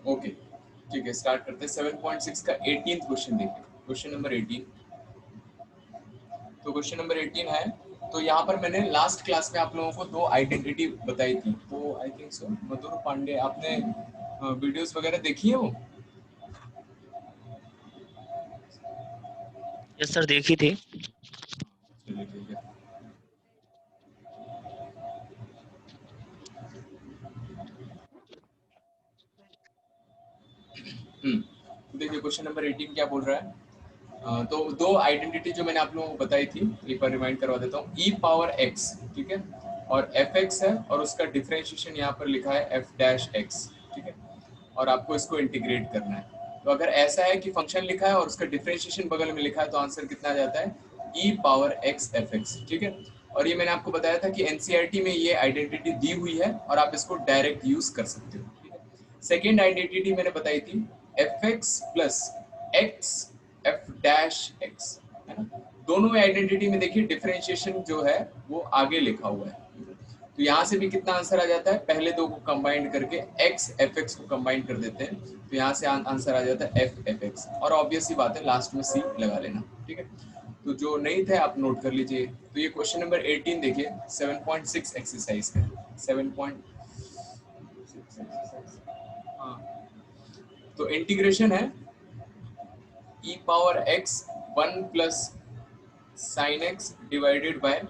Okay, ठीक है, start करते हैं। 7.6 का 18th क्वेश्चन देखिए, क्वेश्चन नंबर 18। तो क्वेश्चन नंबर 18 है, तो यहाँ पर मैंने लास्ट क्लास में आप लोगों को दो आइडेंटिटी बताई थी, तो आई थिंक सो मधुर पांडे, आपने वीडियोस वगैरह देखी है वो? यस सर, देखी थी। चलिए ठीक है। देखिए क्वेश्चन नंबर 18 क्या बोल रहा है। तो दो आइडेंटिटी जो मैंने आप लोगों को बताई थी, एक बार रिमाइंड करवा देता हूँ। e पावर x, ठीक है, और fx है, और उसका डिफरेंशिएशन यहाँ पर लिखा है f डैश x, ठीक है, और आपको इसको इंटीग्रेट करना है। तो अगर ऐसा है कि फंक्शन लिखा है और उसका डिफरेंशिएशन बगल में लिखा है, तो आंसर कितना आ जाता है, e पावर x fx, ठीक है। और ये मैंने आपको बताया था कि एनसीईआरटी में ये आइडेंटिटी दी हुई है और आप इसको डायरेक्ट यूज कर सकते हो, ठीक है। सेकेंड आइडेंटिटी मैंने बताई थी fx plus x f dash x, है ना। दोनों आइडेंटिटी में देखिए डिफरेंशिएशन जो है वो आगे लिखा हुआ है, तो यहाँ से भी कितना आंसर आ जाता है, पहले दो को कंबाइन करके x fx को कंबाइन कर देते हैं, तो यहाँ से आंसर आ जाता है f fx, और ऑब्वियस सी बात है लास्ट में c लगा लेना, ठीक है। तो जो नहीं थे आप नोट कर लीजिए। तो ये क्वेश्चन नंबर 18 देखिए, 7.6 एक्सरसाइज का 7.6। हाँ, तो इंटीग्रेशन है e power x 1 plus sign x divided by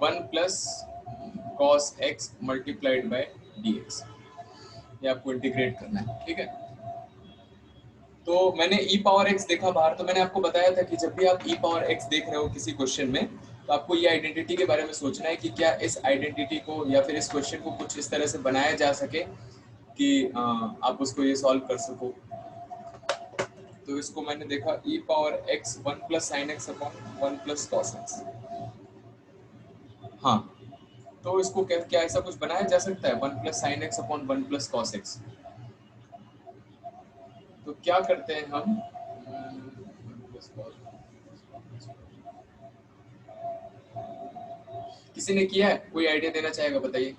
1 plus cos x multiplied by dx, ये आपको इंटीग्रेट करना है, ठीक है। तो मैंने e पावर x देखा बाहर, तो मैंने आपको बताया था कि जब भी आप e पावर x देख रहे हो किसी क्वेश्चन में, तो आपको ये आइडेंटिटी के बारे में सोचना है कि क्या इस आइडेंटिटी को या फिर इस क्वेश्चन को कुछ इस तरह से बनाया जा सके कि आप उसको ये सॉल्व कर सको। तो इसको मैंने देखा e power x 1 plus sign x upon 1 plus cos x। हाँ, तो इसको क्या ऐसा कुछ बनाया जा सकता है 1 plus sign x upon 1 plus cos x? तो क्या करते हैं हम, किसी ने किया है, कोई आइडिया देना चाहेगा, बताइए।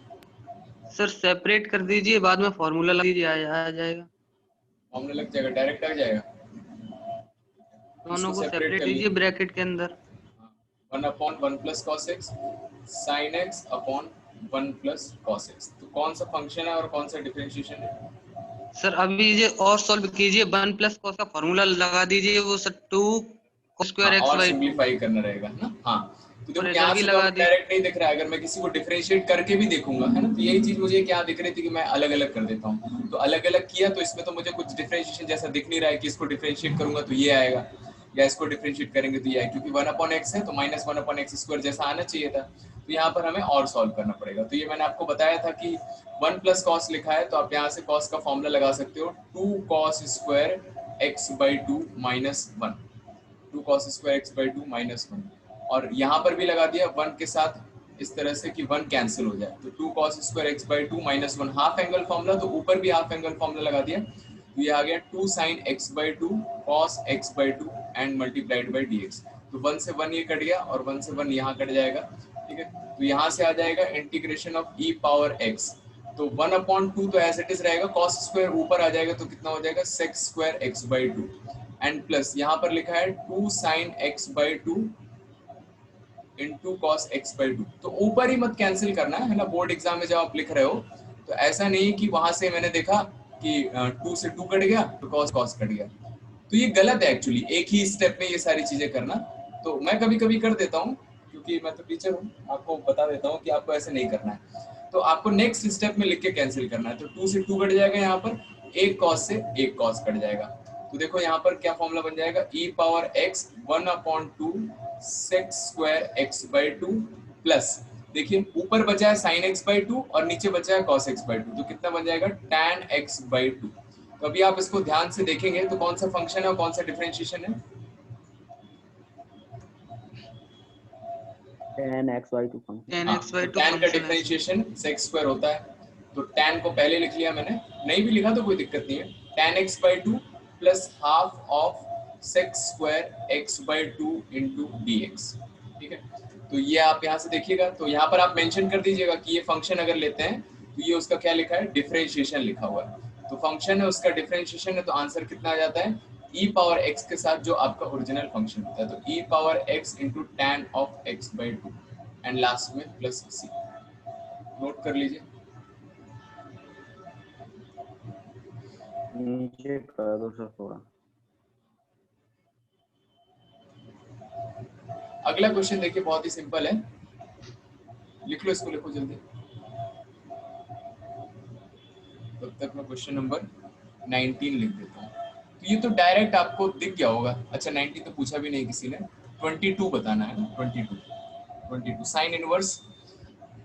सर सेपरेट कर दीजिए, बाद में फॉर्मूला लगा दीजिए, आ जाएगा। फॉर्मूला लग जाएगा, डायरेक्ट आ जाएगा। दोनों को सेपरेट सेपरेट कर कीजिए लीजिए, ब्रैकेट के अंदर। 1 upon 1 plus cos x sine x upon 1 plus cos x। तो कौन सा फंक्शन है और कौन सा डिफरेंशिएशन है? सर अभी ये और सॉल्व कीजिए, 1 प्लस कॉस का फॉर्मूला लगा दीजिए, वो सर 2 cos स्क्वायर x और बाई 2 सिंपलीफाई करना रहेगा ना। हाँ, तो देखो और यहाँ भी से तो लगा दी। डायरेक्ट नहीं दिख रहा है, अगर मैं किसी को डिफरेंशिएट करके भी देखूंगा, है ना, तो यही चीज मुझे क्या दिख रही थी कि मैं अलग अलग कर देता हूँ। तो अलग अलग किया तो इसमें तो मुझे कुछ डिफरेंशिएशन जैसा दिख नहीं रहा है कि इसको डिफरेंशिएट करूंगा तो ये आएगा, या इसको डिफरेंशिएट करेंगे तो ये आएगा, क्योंकि 1 अपॉन x है तो माइनस 1 अपॉन एक्स स्क्वायर जैसा आना चाहिए था। तो यहाँ पर हमें और सॉल्व करना पड़ेगा। तो ये मैंने आपको बताया था कि 1 प्लस कॉस लिखा है, तो आप यहाँ से कॉस का फॉर्मूला लगा सकते हो, 2 cos square x by 2 minus 1, 2 cos square x by 2 minus 1, और यहाँ पर भी लगा दिया 1 के साथ इस तरह से कि 1 कैंसिल हो जाए, तो 2 cos square x by 2 minus 1 half angle formula, तो ऊपर भी हाफ एंगल फॉर्मूला लगा दिया, तो ये आ गया 2 sine x by 2 cos x by 2 and multiplied by dx। तो 1 से 1 ये कट गया और 1 से 1 यहाँ कट जाएगा, ठीक है। तो यहाँ से आ जाएगा integration of e power x, तो 1 अपॉन 2 तो एज इट इज रहेगा, cos स्क्वायर ऊपर आ जाएगा तो कितना हो जाएगा sec square x by 2, and plus यहाँ पर लिखा है 2 sine x by 2 into cos x by 2। तो ऊपर ही मत कैंसिल करना है ना, बोर्ड एग्जाम में जब आप लिख रहे हो तो ऐसा नहीं कि वहां से मैंने देखा कि 2 से 2 कट गया तो कॉस कॉस कट गया, तो ये गलत है एक्चुअली, एक ही स्टेप में ये सारी चीजें करना। तो मैं कभी कभी कर देता हूँ क्योंकि मैं तो टीचर हूँ, आपको बता देता हूँ कि आपको ऐसे नहीं करना है। तो आपको नेक्स्ट स्टेप में लिख के कैंसिल करना है, तो 2 से 2 कट जाएगा, यहाँ पर एक कॉस से एक कॉस कट जाएगा। तो देखो यहाँ पर क्या फॉर्मूला बन जाएगा, e power x 1 upon 2 sec square x by 2 plus, देखिए ऊपर बचा है साइन x बाई 2 और नीचे बचा है cos x बाई 2, तो कितना बन जाएगा tan x बाई 2। तो अभी आप इसको ध्यान से देखेंगे तो कौन सा फंक्शन है और कौन सा डिफरेंशिएशन है? tan x by 2 function. तो tan का डिफरेंशिएशन sec स्क्वायर होता है, तो tan को पहले लिख लिया मैंने, नहीं भी लिखा तो कोई दिक्कत नहीं है, tan x by 2 plus half of sec square x by 2 into dx, ठीक है। तो ये आप यहाँ से देखिएगा, तो यहाँ पर आप मेंशन कर दीजिएगा कि ये फंक्शन अगर लेते हैं तो ये उसका क्या लिखा है, डिफरेंशिएशन लिखा हुआ है। तो फंक्शन है उसका डिफरेंशिएशन है, तो आंसर कितना आ जाता है e पावर x के साथ जो आपका ओरिजिनल फंक्शन होता है, तो e power x into tan of x by 2 and last में प्लस c। नोट कर लीजिए। नीचे कर दो सर थोड़ा। अगला क्वेश्चन देखिए, बहुत ही सिंपल है, लिख लो इसको, लिखो जल्दी। तब तक मैं क्वेश्चन नंबर 19 लिख देता हूँ। तो ये तो डायरेक्ट आपको दिख गया होगा। अच्छा 19 तो पूछा भी नहीं किसी ने, 22 बताना है ना, 22 साइन इनवर्स,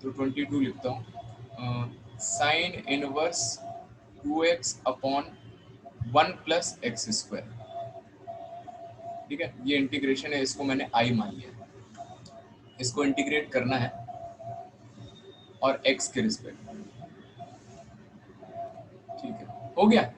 तो 22 लिखता हूँ। Sine inverse 2x upon 1 plus x square, ठीक है। ये इंटीग्रेशन है, इसको मैंने i मान लिया, इसको इंटीग्रेट करना है और x के रिस्पेक्ट, ठीक है, हो गया।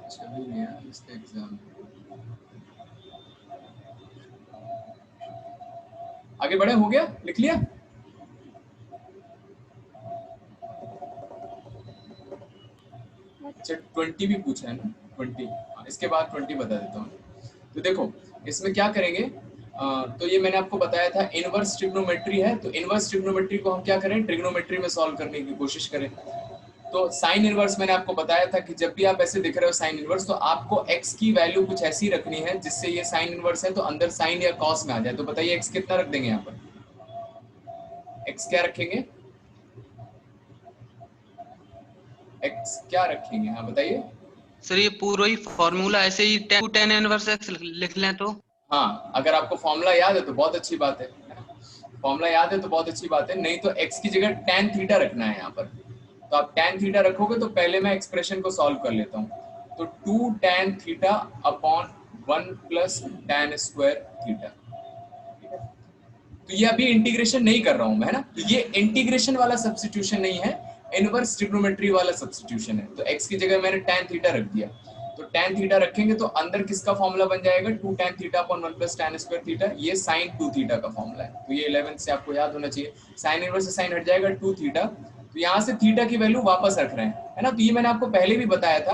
चल गया इसका एग्जाम, आगे बढ़े, हो गया, लिख लिया। अच्छा 20 भी पूछा है ना, 20, इसके बाद 20 बता देता हूँ। तो देखो इसमें क्या करेंगे, तो ये मैंने आपको बताया था इनवर्स ट्रिग्नोमेट्री है, तो इनवर्स ट्रिग्नोमेट्री को हम क्या करें, ट्रिग्नोमेट्री में सॉल्व करने की कोशिश करें। तो साइन इनवर्स मैंने आपको बताया था कि जब भी आप ऐसे दिख रहे हो साइन इनवर्स, तो आपको x की वैल्यू कुछ ऐसी रखनी है जिससे ये साइन इनवर्स है तो अंदर साइन या कॉस में आ जाए। तो बताइए x कितना रख देंगे यहाँ पर, x क्या रखेंगे, x क्या रखेंगे, हाँ बताइए। सर ये पूरा ही फॉर्मूला ऐसे ही tan इनवर्स x लिख लें तो? हाँ अगर आपको फॉर्मूला याद है तो बहुत अच्छी बात है, फॉर्मूला याद है तो बहुत अच्छी बात है, नहीं तो x की जगह tan थीटा रखना है यहाँ पर। तो आप tan थीटा रखोगे तो पहले मैं एक्सप्रेशन को सॉल्व कर लेता हूँ, तो 2 tan theta upon 1 plus tan square theta, तो ये अभी इंटीग्रेशन नहीं कर रहा हूं मैं, है ना, तो ये इंटीग्रेशन वाला सब्स्टिट्यूशन नहीं है, इनवर्स ट्रिग्नोमेट्री वाला सब्स्टिट्यूशन है। तो x की जगह मैंने tan थीटा रख दिया, तो tan थीटा रखेंगे तो अंदर किसका फॉर्मूला बन जाएगा, 2 tan theta upon 1 plus tan square theta, ये sin 2 थीटा का फॉर्मूला है। तो ये 11 से आपको याद होना चाहिए, साइन इनवर्स से साइन हट जाएगा 2 थीटा, तो यहाँ से थीटा की वैल्यू वापस रख रहे हैं, है ना। तो ये मैंने आपको पहले भी बताया था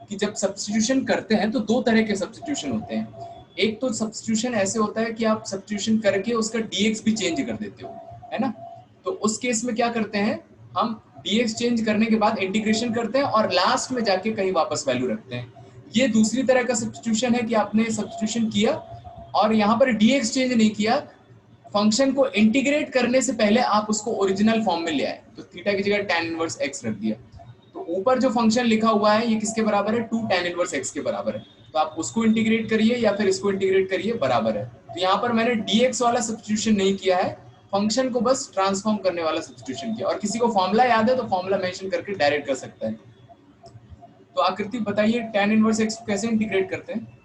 कि जब सब्स्टिट्यूशन करते हैं तो दो तरह के सब्स्टिट्यूशन होते हैं। एक तो सब्स्टिट्यूशन ऐसे होता है कि आप सब्स्टिट्यूशन करके उसका dx भी चेंज कर देते हो, है ना। तो उस केस में क्या करते हैं, हम dx चेंज करने के बाद इंटीग्रेशन करते हैं और लास्ट में जाके कहीं वापस वैल्यू रखते हैं। ये दूसरी तरह का सब्स्टिट्यूशन है कि आपने सब्स्टिट्यूशन किया और यहाँ पर dx चेंज नहीं किया, फंक्शन को इंटीग्रेट करने से पहले आप उसको ओरिजिनल फॉर्म में ले आए, तो थीटा की जगह tan इनवर्स x रख दिया। तो ऊपर जो फंक्शन लिखा हुआ है ये किसके बराबर है, 2 tan इनवर्स x के बराबर है, तो आप उसको इंटीग्रेट करिए या फिर इसको इंटीग्रेट करिए, बराबर है। तो यहाँ पर मैंने dx वाला सब्स्टिट्यूशन नहीं किया है, फंक्शन को बस ट्रांसफॉर्म करने वाला सब्स्टिट्यूशन किया। और किसी को फॉर्मूला याद है तो फॉर्मूला मेंशन करके डायरेक्ट कर सकता है। तो आकृति बताइए tan इनवर्स x को कैसे इंटीग्रेट करते हैं।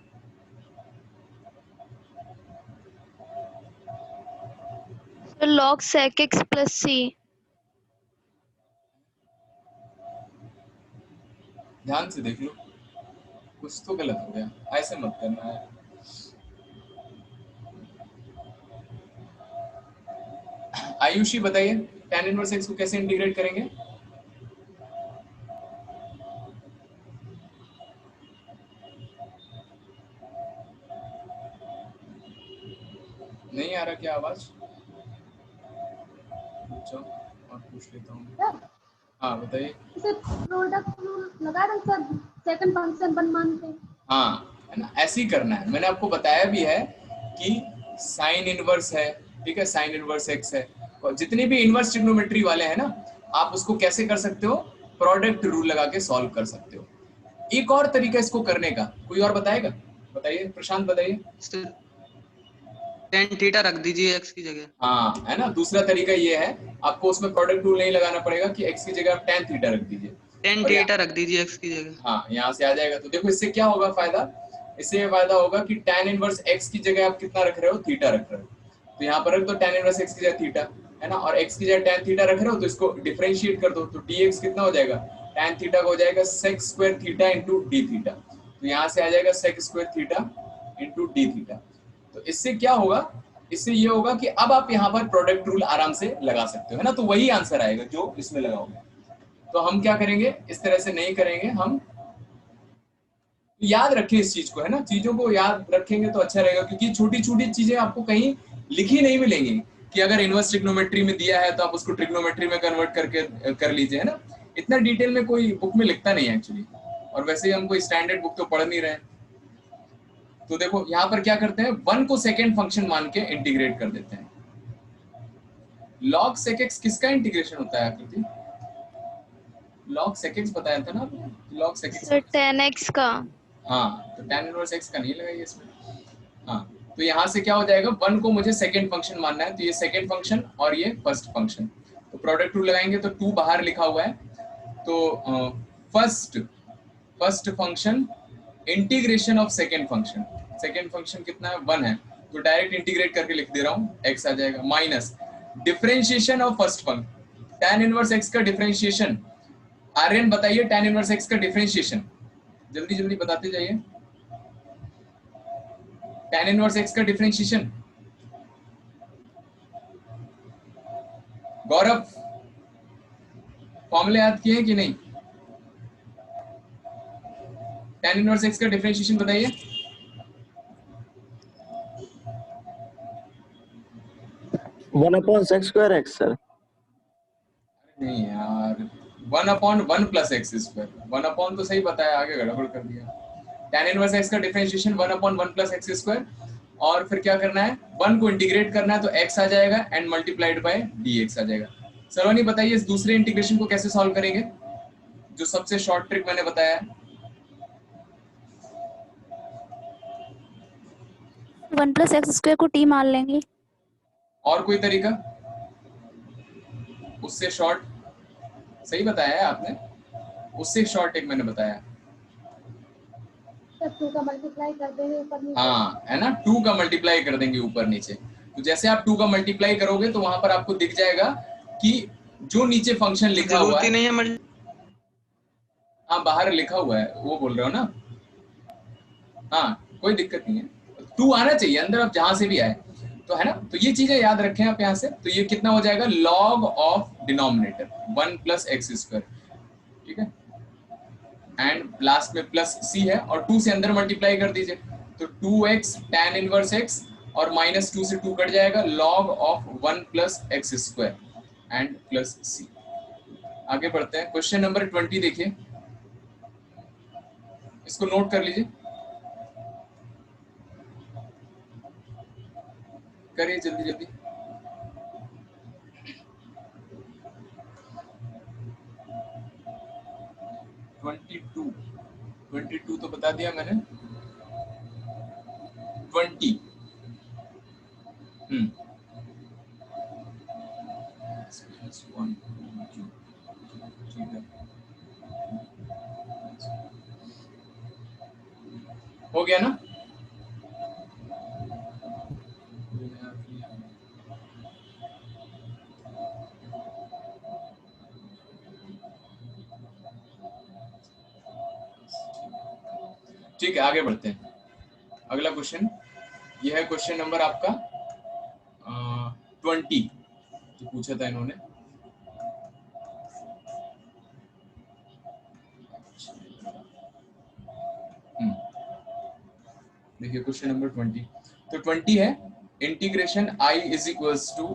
log sec x plus c। ध्यान से देख लो, कुछ तो गलत हो गया, ऐसे मत करना है। आयुषी बताइए tan इनवर्स x को कैसे इंटीग्रेट करेंगे। नहीं आ रहा क्या आवाज, अच्छा और पूछ लेता हूँ। हाँ बताइए। इसे प्रोडक्ट रूल लगा दें सर, सेकंड फंक्शन बन मानते हैं। हाँ है ना, ऐसे ही करना है। मैंने आपको बताया भी है कि साइन इनवर्स है, ठीक है, साइन इनवर्स x है, और जितने भी इनवर्स ट्रिग्नोमेट्री वाले हैं ना, आप उसको कैसे कर सकते हो, प्रोडक्ट रूल लगा के सॉल्व कर सकते हो। एक और तरीका इसको करने का, कोई और बताएगा, बताइए प्रशांत बताइए। tan थीटा रख दीजिए x की जगह। हाँ है ना, दूसरा तरीका ये है, आपको उसमें प्रोडक्ट रूल नहीं लगाना पड़ेगा कि x की जगह आप tan थीटा रख दीजिए, tan थीटा रख दीजिए x की जगह। हाँ यहाँ से आ जाएगा। तो देखो इससे क्या होगा फायदा, इससे ये फायदा होगा कि tan इनवर्स x की जगह आप कितना रख रहे हो, थीटा रख रहे हो, तो यहाँ पर रख दो tan इनवर्स x की जगह थीटा, है ना, और x की जगह tan थीटा रख रहे हो तो इसको डिफरेंशिएट कर दो, तो dx कितना हो जाएगा, tan थीटा का हो जाएगा sec square theta into D theta, तो यहाँ से आ जाएगा sec square theta into D theta. तो इससे क्या होगा, इससे ये होगा कि अब आप यहाँ पर प्रोडक्ट रूल आराम से लगा सकते हो, है ना, तो वही आंसर आएगा जो इसमें लगाओगे। तो हम क्या करेंगे, इस तरह से नहीं करेंगे, हम याद रखें इस चीज को, है ना, चीजों को याद रखेंगे तो अच्छा रहेगा, क्योंकि छोटी छोटी चीजें आपको कहीं लिखी नहीं मिलेंगी कि अगर इनवर्स ट्रिग्नोमेट्री में दिया है तो आप उसको ट्रिग्नोमेट्री में कन्वर्ट करके कर लीजिए, है ना, इतना डिटेल में कोई बुक में लिखता नहीं है एक्चुअली, और वैसे ही हम कोई स्टैंडर्ड बुक तो पढ़ नहीं रहे। तो देखो यहाँ पर क्या करते हैं, 1 को सेकेंड फंक्शन मान के इंटीग्रेट कर देते हैं। log sec x किसका इंटीग्रेशन होता है आकृति, log sec x बताया था ना आपने, log sec x sir tan x का। हाँ, तो tan इनवर्स x का नहीं लगाइए इसमें। हाँ, तो यहाँ से क्या हो जाएगा, 1 को मुझे सेकेंड फंक्शन मानना है, तो ये सेकेंड फंक्शन और ये फर्स्ट फंक्शन, तो प्रोडक्ट रूल लगाएंगे तो 2 बाहर लिखा हुआ है, तो first function integration of second function कितना है, 1 है, तो डायरेक्ट इंटीग्रेट करके लिख दे रहा हूँ, x आ जाएगा, minus differentiation of first function, tan inverse x का डिफरेंशिएशन, आर्यन बताइए tan इनवर्स x का डिफरेंशिएशन, जल्दी जल्दी बताते जाइए, tan इनवर्स x का डिफरेंशिएशन, गौरव फॉर्मूले याद किए हैं कि नहीं, tan इनवर्स x का डिफरेंशिएशन बताइए। One upon sex square x sir. नहीं यार, 1/1 प्लस एक्स स्क्वायर, 1 अपॉन तो सही बताया, आगे गड़बड़ कर दिया। tan इनवर्स x का डिफरेंशिएशन 1/1 प्लस एक्स स्क्वायर, और फिर क्या करना है, 1 को इंटीग्रेट करना है, तो x आ जाएगा एंड मल्टीप्लाइड बाय dx आ जाएगा। सलोनी बताइए इस दूसरे इंटीग्रेशन को कैसे सॉल्व करेंगे, जो सबसे शॉर्ट ट्रिक मैंने बताया है। 1 प्लस एक्स स्क्वायर को t मान लेंगे। और कोई तरीका उससे शॉर्ट, सही बताया है आपने, उससे शॉर्ट एक मैंने बताया, तब 2 का मल्टीप्लाई कर देंगे ऊपर नीचे। हाँ, है ना, 2 का मल्टीप्लाई कर देंगे ऊपर नीचे, तो जैसे आप 2 का मल्टीप्लाई करोगे तो वहां पर आपको दिख जाएगा कि जो नीचे फंक्शन लिखा हुआ जरूरत ही है, नहीं है हाँ बाहर लिखा हुआ है वो बोल रहे हो ना, हाँ कोई दिक्कत नहीं है, 2 आना चाहिए अंदर, आप जहां से भी आए, तो है ना, तो ये चीजें याद रखें आप यहाँ से, तो ये कितना हो जाएगा, log of denominator 1 plus x square, ठीक है, एंड लास्ट में प्लस c है, और 2 से अंदर मल्टीप्लाई कर दीजिए, तो 2x tan इनवर्स x, और -2 से 2 कट जाएगा, log of 1 plus x square and plus c। आगे बढ़ते हैं, क्वेश्चन नंबर 20 देखिए, इसको नोट कर लीजिए, करिए जल्दी जल्दी। ट्वेंटी टू तो बता दिया मैंने, 20 हो गया ना, ठीक है, आगे बढ़ते हैं। अगला क्वेश्चन, यह है क्वेश्चन नंबर आपका 20 जो पूछा था इन्होंने। देखिए क्वेश्चन नंबर 20, तो 20 है, integration i is equals to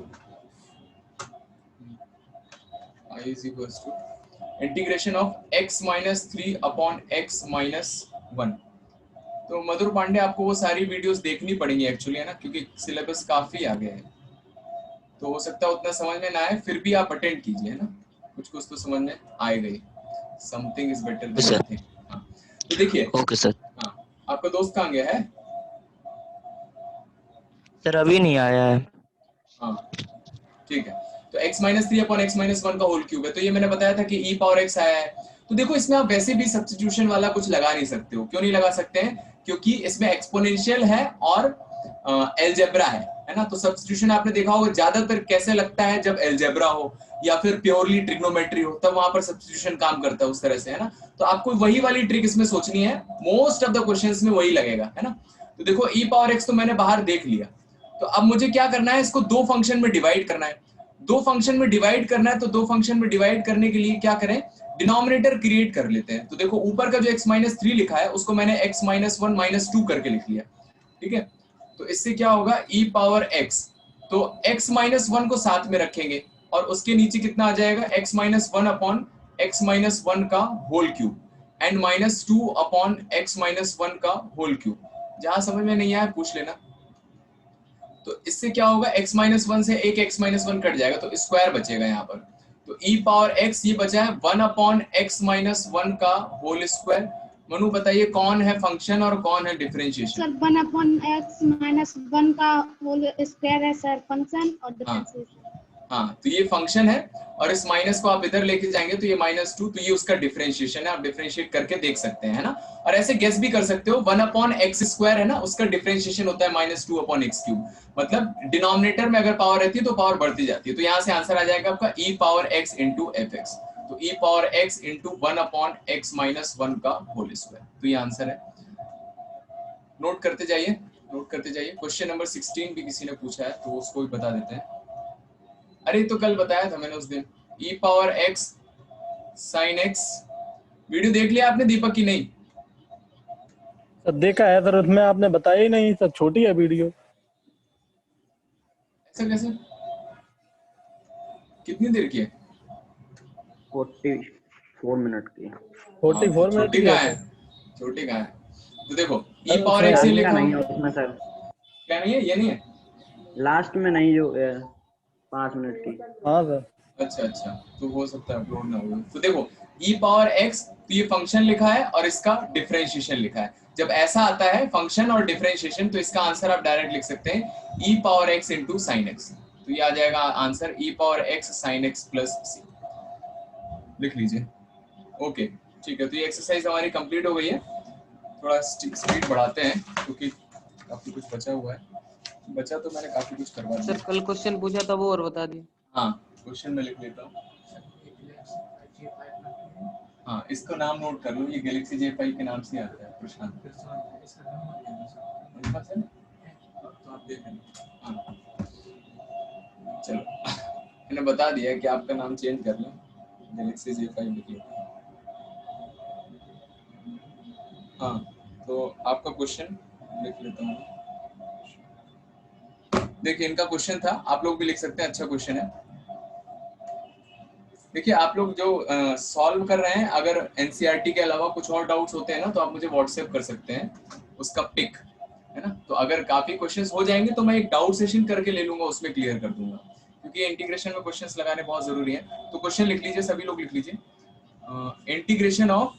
integration of x minus 3 upon x minus 1। तो मधुर पांडे आपको वो सारी वीडियोस देखनी पड़ेंगी एक्चुअली, है ना, क्योंकि सिलेबस काफी आगे है, तो हो सकता है उतना समझ में ना आए, फिर भी आप अटेंड कीजिए, है ना, कुछ कुछ तो समझ में आएगा ही, something is better than nothing. हाँ, तो देखिए, ओके सर। हाँ, आपका दोस्त कहाँ गया है? सर अभी नहीं आया है। हाँ ठीक है, तो x minus 3 upon x minus 1 का होल क्यूब है, तो ये मैंने बताया था कि e पावर x आया है, तो देखो इसमें आप वैसे भी सब्स्टिट्यूशन वाला कुछ लगा नहीं सकते हो। क्यों नहीं लगा सकते हैं? क्योंकि इसमें एक्सपोनेंशियल है और एलजेब्रा है ना। तो सब्स्टिट्यूशन आपने देखा होगा ज्यादातर कैसे लगता है, जब एलजेब्रा हो या फिर प्योरली ट्रिग्नोमेट्री हो, तब वहां पर सब्स्टिट्यूशन काम करता है उस तरह से, है ना। तो आपको वही वाली ट्रिक इसमें सोचनी है, मोस्ट ऑफ द क्वेश्चंस में वही लगेगा, है ना। तो देखो e पावर x तो मैंने बाहर देख लिया, तो अब मुझे क्या करना है, इसको दो फंक्शन में डिवाइड करना है। दो फंक्शन में डिवाइड करना है, तो दो फंक्शन में डिवाइड करने के लिए क्या करें, डिनोमिनेटर क्रिएट कर लेते हैं। तो देखो ऊपर का जो x-3 लिखा है उसको मैंने x-1 -2 करके लिख लिया, ठीक है। तो इससे क्या होगा, e पावर x, तो x-1 को साथ में रखेंगे और उसके नीचे कितना आ जाएगा, x-1 अपॉन x-1 का whole cube and -2 upon x-1 का होल क्यूब। जहां समझ में नहीं आया पूछ लेना। तो इससे क्या होगा, x-1 से एक x-1 कट जाएगा तो स्क्वायर बचेगा यहाँ पर। तो e पावर x ये बचा है 1 अपॉन x-1 का होल स्क्वायर। मनु बताइए कौन है फंक्शन और कौन है डिफरेंशिएशन? सर 1 अपॉन x-1 का होल स्क्वायर है सर फंक्शन, और डिफरेंशिएशन। हाँ, तो ये फंक्शन है और इस माइनस को आप इधर लेके जाएंगे तो ये -2, तो ये उसका डिफरेंशिएशन है। आप डिफरेंशिएट करके देख सकते हैं, है ना। और ऐसे गेस भी कर सकते हो, 1 अपॉन x² है ना, उसका डिफरेंशिएशन होता है -2 अपॉन x³। मतलब डिनोमिनेटर में अगर पावर रहती है तो पावर बढ़ती जाती है। तो यहाँ से आंसर आ जाएगा आपका e power x into fx। तो e power x into 1 upon x-1 का होल स्क्वायर। तो ये आंसर है। नोट करते जाइए, नोट करते जाइए। क्वेश्चन नंबर 16 भी किसी ने पूछा है तो उसको भी बता देते हैं। अरे तो कल बताया था मैंने उस दिन, e power x sin x। Video देख लिया आपने दीपक की नहीं? सर देखा है सर, उसमें आपने बताया ही नहीं सर, छोटी है वीडियो। ऐसा कैसे? कितनी देर की है? 44 मिनट की। 44 मिनट छोटी की कहाँ है? है। छोटी कहाँ है? तो देखो e पावर x ये लिखा नहीं है है उसमें सर, क्या नहीं है? ये नहीं है लास्ट में नहीं, जो 5 मिनट की। हाँ सर। अच्छा अच्छा, तो हो सकता है अपलोड ना हो। तो देखो e पावर x, तो ये फंक्शन लिखा है और इसका डिफरेंशिएशन लिखा है। जब ऐसा आता है फंक्शन और डिफरेंशिएशन, तो इसका आंसर आप डायरेक्ट लिख सकते हैं e power x into sine x. तो ये आ जाएगा answer e power x sine x plus c. लिख लीजिए। ओके ठीक है, तो ये एक्सरसाइज हमारी कंप्लीट हो गई है। थोड़ा स्पीड बढ़ाते हैं क्योंकि काफी कुछ बचा हुआ है। बचा तो मैंने काफी कुछ करवा दिया। सर कल क्वेश्चन पूछा था वो और बता दिए। हाँ क्वेश्चन में लिख लेता हूँ। हाँ इसका नाम नोट कर लो, ये गैलेक्सी J5 के नाम से आता है, प्रशांत। हाँ चलो मैंने बता दिया कि आपका नाम चेंज कर लो, गैलेक्सी J5 लिखिए। हाँ तो आपका क्वेश्चन लिख लेता हूँ। देखिए इनका क्वेश्चन था, आप लोग भी लिख सकते हैं, अच्छा क्वेश्चन है। देखिए आप लोग जो सॉल्व कर रहे हैं, अगर एनसीईआरटी के अलावा कुछ और डाउट्स होते हैं ना, तो आप मुझे व्हाट्सएप कर सकते हैं उसका पिक, है ना। तो अगर काफी क्वेश्चंस हो जाएंगे तो मैं एक डाउट सेशन करके ले लूंगा, उसमें क्लियर कर दूंगा, क्योंकि इंटीग्रेशन में क्वेश्चंस लगाने बहुत जरूरी है। तो क्वेश्चन लिख लीजिए, सभी लोग लिख लीजिए। Integration of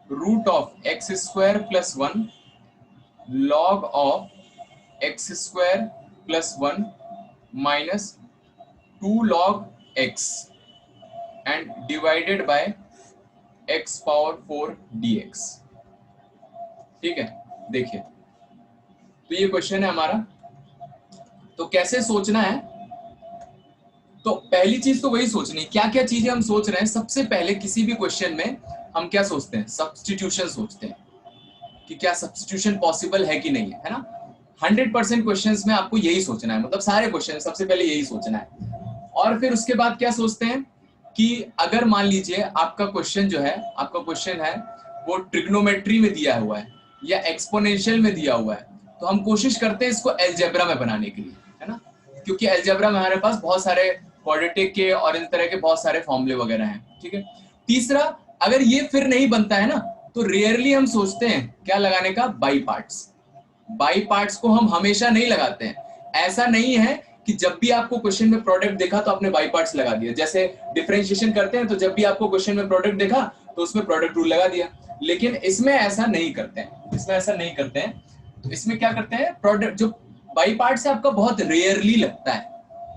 root of x² plus 1 log of x² plus 1 minus 2 log x and divided by x power 4 dx। ठीक है, देखिए तो ये क्वेश्चन है हमारा। तो कैसे सोचना है, तो पहली चीज तो वही सोचनी, क्या क्या चीजें हम सोच रहे हैं। सबसे पहले किसी भी क्वेश्चन में हम क्या सोचते हैं, सब्स्टिट्यूशन सोचते हैं कि क्या सब्स्टिट्यूशन पॉसिबल है कि नहीं है ना। 100% क्वेश्चंस में आपको यही सोचना है, मतलब सारे क्वेश्चन सबसे पहले यही सोचना है। और फिर उसके बाद क्या सोचते हैं कि अगर मान लीजिए आपका क्वेश्चन जो है, आपका क्वेश्चन है वो ट्रिग्नोमेट्री में दिया हुआ है या एक्सपोनेंशियल में दिया हुआ है, तो हम कोशिश करते हैं इसको अलजेब्रा में बनाने के लिए, है ना, क्योंकि अलजेब्रा में हमारे पास बहुत सारे क्वाड्रेटिक के और इस तरह के बहुत सारे फॉर्मूले वगैरह हैं। ठीक है, तीसरा अगर ये फिर नहीं बनता है ना, तो रेयरली हम सोचते हैं क्या लगाने का, बाई पार्ट्स। बाई पार्ट्स को हम हमेशा नहीं लगाते हैं। ऐसा नहीं है कि जब भी आपको क्वेश्चन में प्रोडक्ट देखा तो आपने बाई पार्ट्स लगा दिया। जैसे डिफरेंशिएशन करते हैं तो जब भी आपको क्वेश्चन में प्रोडक्ट देखा तो उसमें प्रोडक्ट रूल लगा दिया, लेकिन इसमें ऐसा नहीं करते हैं। इसमें ऐसा नहीं करते हैं। तो इसमें क्या करते हैं, प्रोडक्ट जो बाई पार्ट्स है आपका बहुत रेयरली लगता है,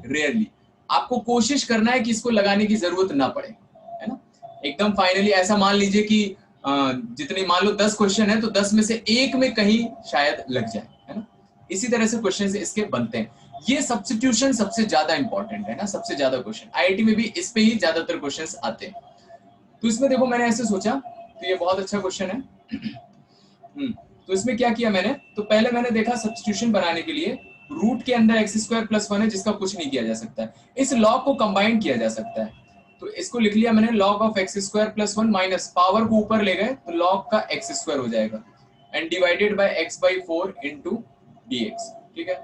रेयरली। आपको कोशिश करना है कि इसको लगाने की जरूरत ना पड़े, है ना। एकदम फाइनली ऐसा मान लीजिए कि जितने मान लो 10 क्वेश्चन है तो 10 में से एक में कहीं शायद लग जाए, है ना। इसी तरह से क्वेश्चन इसके बनते हैं। ये सब्स्टिट्यूशन सबसे ज्यादा इंपॉर्टेंट है ना, सबसे ज्यादा क्वेश्चन आईआईटी में भी इस पे ही ज्यादातर क्वेश्चंस आते हैं। तो इसमें देखो मैंने ऐसे सोचा, तो ये बहुत अच्छा क्वेश्चन है। तो इसमें क्या किया मैंने, तो पहले मैंने देखा सब्स्टिट्यूशन बनाने के लिए रूट के अंदर एक्स स्क्वायर प्लस 1 है जिसका कुछ नहीं किया जा सकता है, इस लॉग को कंबाइन किया जा सकता है। तो इसको लिख लिया मैंने log of x square plus 1 minus power को ऊपर ले गए तो लॉग का एक्स स्क्वायर हो जाएगा and divided by x by 4 into dx, ठीक है।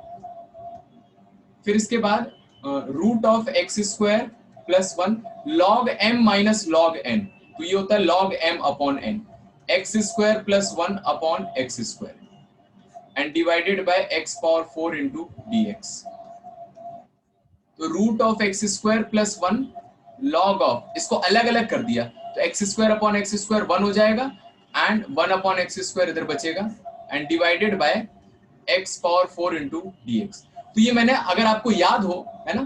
फिर इसके बाद root of x square plus 1 log m minus log n, तो ये होता है log m upon n, x square plus 1 upon x square and divided by x power 4 into dx। तो root of x square plus 1 log of, इसको अलग अलग कर दिया तो x square upon x square 1 हो जाएगा एंड 1 अपॉन एक्स स्क्वायर इधर बचेगा and divided by x power 4 into dx। तो ये मैंने, अगर आपको याद हो, है ना,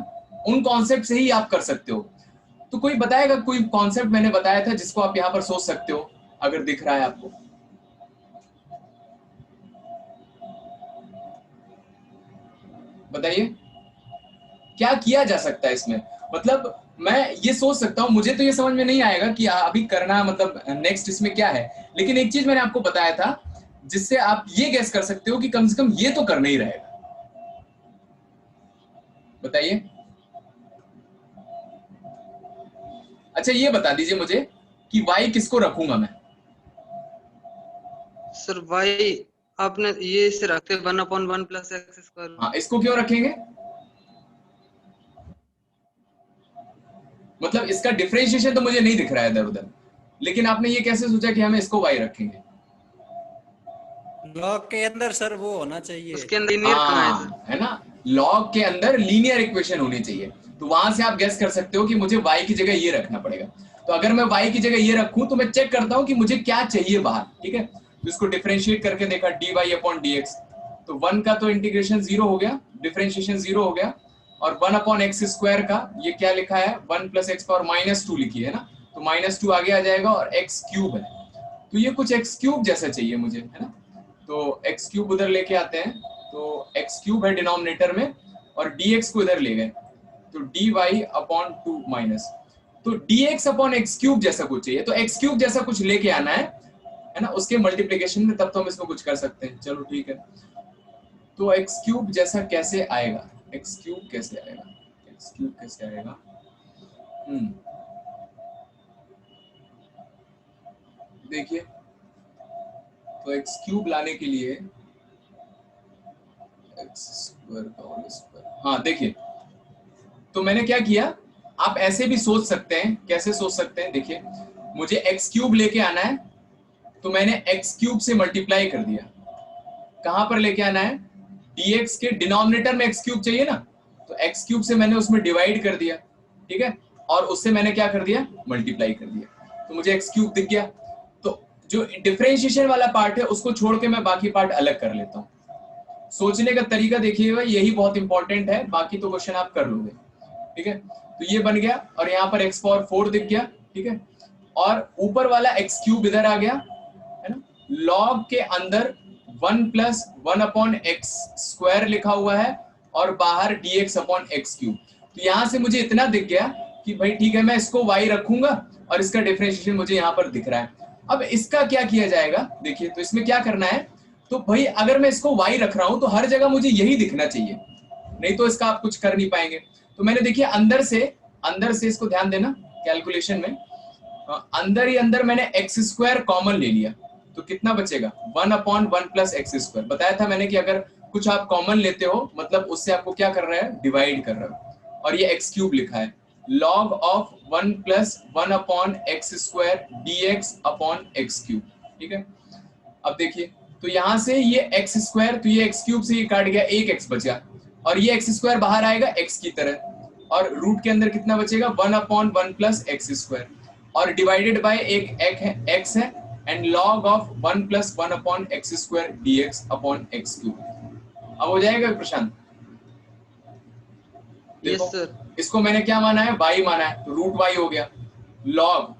उन कॉन्सेप्ट से ही आप कर सकते हो। तो कोई बताएगा, कोई कॉन्सेप्ट मैंने बताया था जिसको आप यहाँ पर सोच सकते हो अगर दिख रहा है आपको? बताइए क्या किया जा सकता है इसमें। मतलब मैं ये सोच सकता हूँ, मुझे तो ये समझ में नहीं आएगा कि अभी करना मतलब नेक्स्ट इसमें क्या है, लेकिन एक चीज मैंने आपको बताया था जिससे आप ये गेस कर सकते हो कि कम से कम ये तो करना ही रहेगा। बताइए। अच्छा ये बता दीजिए मुझे कि y किसको रखूंगा मैं? सर y आपने ये इसे रखते 1/1 प्लस एक्स स्क्वायर। हाँ, इसको क्यों रखेंगे? मतलब इसका डिफरेंशिएशन तो मुझे नहीं दिख रहा है इधर उधर, लेकिन आपने ये कैसे सोचा कि हम इसको y रखेंगे? लॉग के अंदर सर वो होना चाहिए, उसके अंदर लीनियर कहाँ है ना, लॉग के अंदर लीनियर इक्वेशन होनी चाहिए। तो वहां से आप गेस कर सकते हो कि मुझे y की जगह ये रखना पड़ेगा। तो अगर मैं y की जगह ये रखूं तो मैं चेक करता हूं कि मुझे क्या चाहिए बाहर, ठीक है। तो इसको डिफरेंशिएट करके देखा dy अपॉन dx, तो 1 का तो इंटीग्रेशन 0 हो गया, डिफरेंशिएशन 0 हो गया, और 1 अपॉन एक्स स्क्वायर का ये क्या लिखा है 1 प्लस एक्स पावर माइनस 2 लिखी है ना, तो -2 आगे आ जाएगा और x क्यूब है, तो ये कुछ x क्यूब जैसा चाहिए मुझे, है ना। तो x क्यूब उधर लेके आते हैं, तो x क्यूब है डिनोमिनेटर में और dx को इधर ले गए, तो dy अपॉन 2 माइनस, तो dx अपॉन एक्स क्यूब जैसा कुछ चाहिए, तो x क्यूब जैसा कुछ लेके आना है ना, उसके मल्टीप्लिकेशन में, तब तो हम इसमें कुछ कर सकते हैं। चलो ठीक है, तो x क्यूब जैसा कैसे आएगा, x क्यूब कैसे आएगा, x क्यूब कैसे आएगा? देखिए, तो x क्यूब लाने के लिए एक्स स्क्वायर का होल स्क्वायर, हाँ देखिए, तो मैंने क्या किया, आप ऐसे भी सोच सकते हैं, कैसे सोच सकते हैं, देखिए मुझे x क्यूब लेके आना है तो मैंने x क्यूब से मल्टीप्लाई कर दिया, कहां पर लेके आना है, dx के डिनोमिनेटर में x क्यूब चाहिए ना, तो x क्यूब से मैंने उसमें डिवाइड कर दिया, ठीक है, और उससे मैंने क्या कर दिया, मल्टीप्लाई कर दिया, तो मुझे x क्यूब दिख गया। तो जो डिफरेंशिएशन वाला पार्ट है उसको छोड़ के मैं बाकी पार्ट अलग कर लेता हूँ। सोचने का तरीका देखिएगा, यही बहुत इंपॉर्टेंट है, बाकी तो क्वेश्चन आप कर लोगे, ठीक है। तो ये बन गया और यहाँ पर x पावर 4 दिख गया, ठीक है, और ऊपर वाला x क्यूब इधर आ गया, है ना, लॉग के अंदर 1 प्लस 1 अपॉन एक्स स्क्वायर लिखा हुआ है और बाहर dx अपॉन एक्स क्यूब। तो यहाँ से मुझे इतना दिख गया कि भाई ठीक है, मैं इसको y रखूंगा और इसका डिफरेंशिएशन मुझे यहाँ पर दिख रहा है। अब इसका क्या किया जाएगा, देखिए, तो इसमें क्या करना है, तो भाई अगर मैं इसको y रख रहा हूं तो हर जगह मुझे यही दिखना चाहिए, नहीं तो इसका आप कुछ कर नहीं पाएंगे। तो मैंने देखिए अंदर से इसको ध्यान देना कैलकुलेशन में, अंदर ही अंदर मैंने एक्स स्क्वायर कॉमन ले लिया, तो कितना बचेगा 1 अपॉन 1 प्लस एक्स स्क्वायर। बताया था मैंने कि अगर कुछ आप कॉमन लेते हो मतलब उससे आपको क्या कर रहा है, डिवाइड कर रहा है, और ये एक्स क्यूब लिखा है, log of 1 plus 1 upon x square dx upon x cube, ठीक है। अब देखिए, तो यहाँ से ये एक्स स्क्वायर, तो ये एक्स क्यूब से ये काट गया, एक एक्स बचा, और ये एक्स स्क्वायर बाहर आएगा एक्स की तरह, और रूट के अंदर कितना बचेगा 1 अपॉन 1 प्लस एक्स स्क्वायर, और डिवाइडेड बाय एक एक्स है, and log of 1 plus 1 upon x square dx upon x cube. अब हो जाएगा प्रशांत? Yes sir. इसको मैंने क्या माना है, y माना है, तो रूट y हो गया, लॉग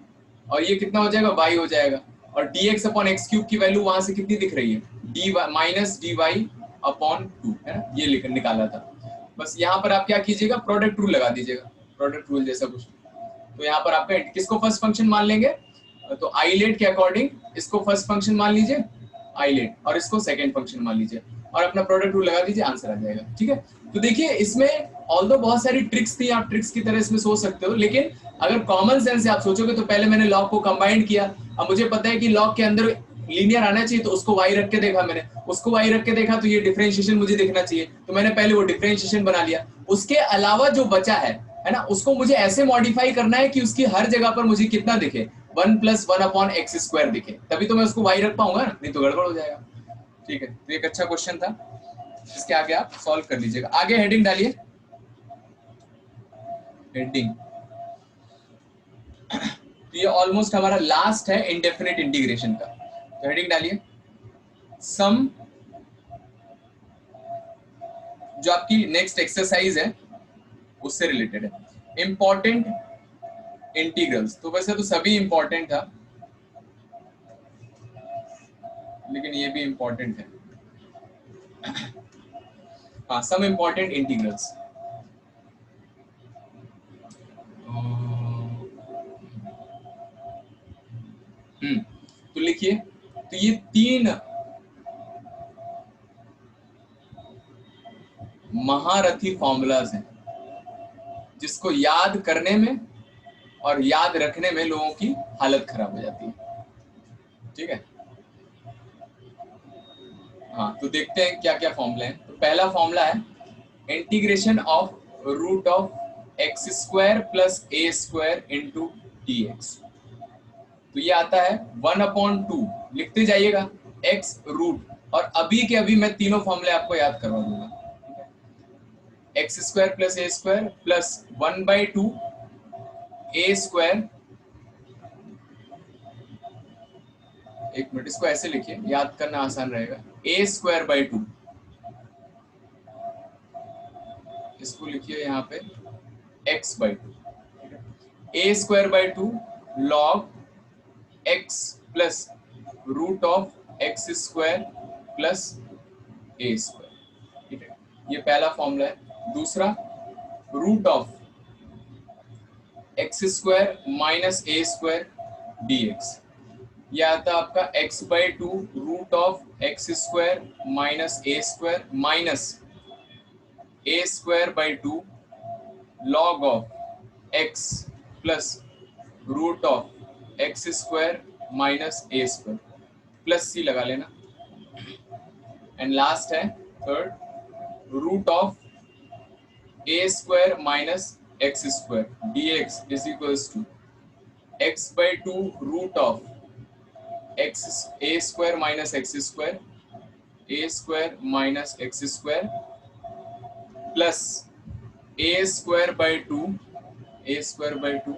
और ये कितना हो जाएगा, y हो जाएगा। और dx अपॉन एक्स क्यूब की वैल्यू वहां से कितनी दिख रही है, dy माइनस dy अपॉन 2 है ना, ये लिख निकाला था। बस यहाँ पर आप क्या कीजिएगा, प्रोडक्ट रूल लगा दीजिएगा, प्रोडक्ट रूल जैसा कुछ। तो यहाँ पर आपका किसको फर्स्ट फंक्शन मान लेंगे, तो आइलेट के अकॉर्डिंग इसको फर्स्ट फंक्शन मान लीजिए आइलेट, और इसको सेकंड फंक्शन मान लीजिए, और अपना प्रोडक्ट रूल लगा दीजिए, आंसर आ जाएगा। ठीक है, तो देखिए इसमें ऑल्दो बहुत सारी ट्रिक्स थी, आप ट्रिक्स की तरह इसमें सोच सकते हो, लेकिन अगर कॉमन सेंस से आप सोचोगे तो पहले मैंने लॉग को कंबाइन किया। अब मुझे पता है कि लॉग के अंदर लीनियर आना चाहिए, तो उसको y रख के देखा मैंने, उसको y रख के देखा तो ये डिफरेंशिएशन मुझे देखना चाहिए, तो मैंने पहले वो डिफरेंशिएशन बना लिया। उसके अलावा जो बचा है ना, उसको मुझे ऐसे मॉडिफाई करना है कि उसकी हर जगह पर मुझे कितना दिखे, 1 + 1 अपॉन एक्स स्क्वायर दिखे, तभी तो मैं उसको y रख पाऊंगा, नहीं तो गड़बड़ हो जाएगा। ठीक है, तो एक अच्छा क्वेश्चन था, इसके आगे आप सॉल्व कर लीजिएगा। आगे हेडिंग डालिए, हेडिंग। तो ये ऑलमोस्ट हमारा लास्ट है इंडेफिनिट इंटीग्रेशन का, तो हेडिंग डालिए सम, जो आपकी नेक्स्ट एक्सरसाइज है उससे रिलेटेड है, इंपॉर्टेंट इंटीग्रल्स। तो वैसे तो सभी इंपॉर्टेंट था, लेकिन ये भी इंपॉर्टेंट है। हाँ, सम इंपॉर्टेंट इंटीग्रल्स। तो लिखिए, तो ये 3 महारथी फॉर्मूलाज हैं जिसको याद करने में और याद रखने में लोगों की हालत खराब हो जाती है। ठीक है, हाँ, तो देखते हैं क्या क्या फॉर्मूला है। तो पहला फॉर्मूला है integration of root of x square plus a square into d x. तो ये आता है 1/2, लिखते जाइएगा, x रूट, और अभी के अभी मैं तीनों फॉर्मूले आपको याद करवा दूंगा। X square plus a square plus 1/2 A square, एक मिनट, इसको ऐसे लिखिए, याद करना आसान रहेगा, ए स्क्वायर बाई 2, इसको लिखिए यहाँ पे x/2, a square by 2 log x plus root of x square plus a square. ठीक है, ये पहला फॉर्मूला है। दूसरा, root of x square minus a square d x, यह आता है आपका x/2 root of x square minus a square minus a square by 2 log of x plus root of x square minus a square, plus c लगा लेना। And last है third, root of a square minus x square d x is equals to x/2 root of x a square minus x square, a square minus x square plus a square by 2, a square by 2